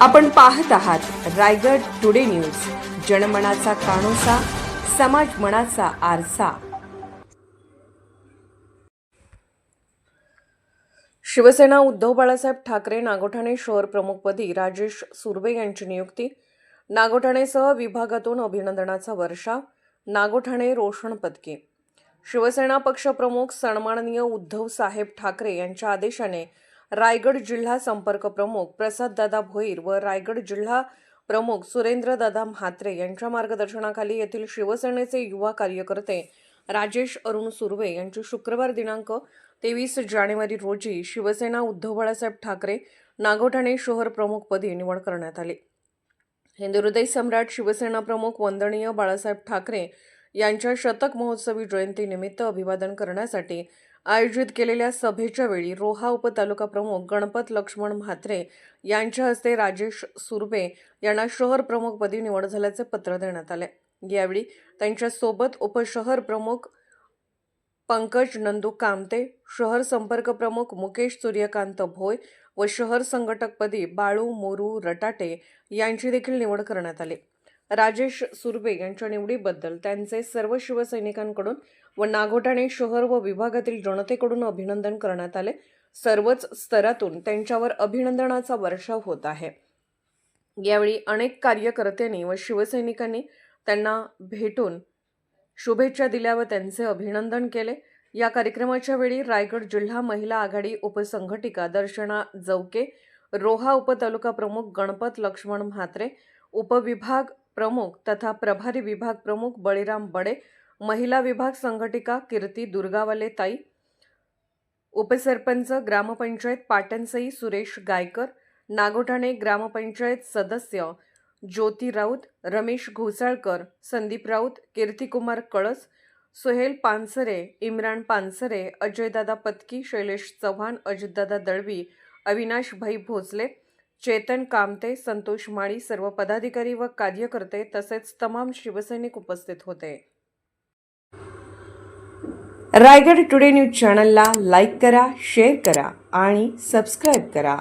आपण पाहत आहात रायगड टुडे न्यूज, जनमनाचा कानोसा, समाज मनाचा आरसा। शिवसेना उद्धव बाळासाहेब ठाकरे नागोठाणे शहर प्रमुखपदी राजेश सुर्वे यांची नियुक्ती। नागोठाणेसह विभागातून अभिनंदनाचा वर्षाव। नागोठाणे रोषण पदकी। शिवसेना पक्षप्रमुख सन्माननीय उद्धव साहेब ठाकरे यांच्या आदेशाने रायगड जिल्हा संपर्क प्रमुख प्रसाददादा भोईर व रायगड जिल्हा प्रमुख सुरेंद्रदादा म्हात्रे यांच्या मार्गदर्शनाखाली येथील शिवसेनेचे युवा कार्यकर्ते राजेश अरुण सुर्वे यांची शुक्रवार दिनांक 23 जानेवारी रोजी शिवसेना उद्धव बाळासाहेब ठाकरे नागोठाणे शहर प्रमुखपदी निवड करण्यात आली। हिंदू हृदय सम्राट शिवसेना प्रमुख वंदनीय बाळासाहेब ठाकरे यांच्या शतक महोत्सवी जयंतीनिमित्त अभिवादन करण्यासाठी आयोजित केलेल्या सभेच्या वेळी रोहा उपतालुका प्रमुख गणपत लक्ष्मण म्हात्रे यांच्या हस्ते राजेश सुर्वे यांना शहर प्रमुखपदी निवड झाल्याचे पत्र देण्यात आले। यावेळी त्यांच्या सोबत उपशहर प्रमुख पंकज नंदू कामते, शहर संपर्क प्रमुख मुकेश सूर्यकांत भोय व शहर संघटकपदी बाळू मोरू रटाटे यांची देखील निवड करण्यात आली। राजेश सुर्वे यांच्या निवडीबद्दल त्यांचे सर्व शिवसैनिकांकडून व नागोठाणे शहर व विभागातील जनतेकडून अभिनंदन करण्यात आले। सर्वच स्तरातून त्यांच्यावर अभिनंदनाचा वर्षाव होत आहे। यावेळी अनेक कार्यकर्त्यांनी व शिवसैनिकांनी त्यांना भेटून शुभेच्छा दिल्या व त्यांचे अभिनंदन केले। या कार्यक्रमाच्या वेळी रायगड जिल्हा महिला आघाडी उपसंघटिका दर्शना जवके, रोहा उपतालुका प्रमुख गणपत लक्ष्मण म्हात्रे, उपविभाग प्रमुख तथा प्रभारी विभाग प्रमुख बळीराम बडे, महिला विभाग संघटिका कीर्ती दुर्गावाले ताई, उपसरपंच ग्रामपंचायत पाटणसई सुरेश गायकर, नागोठाणे ग्रामपंचायत सदस्य ज्योती राऊत, रमेश घोसाळकर, संदीप राऊत, कीर्तिकुमार कळस, सोहेल पानसरे, इम्रान पानसरे, अजयदादा पत्की, शैलेश चव्हाण, अजितदादा दळवी, अविनाश भाई भोसले, चेतन कामते, संतोष माळी, सर्व पदाधिकारी व कार्यकर्ते तसेच तमाम शिवसैनिक उपस्थित होते। रायगड टुडे न्यूज चॅनलला लाईक करा, शेअर करा आणि सबस्क्राईब करा।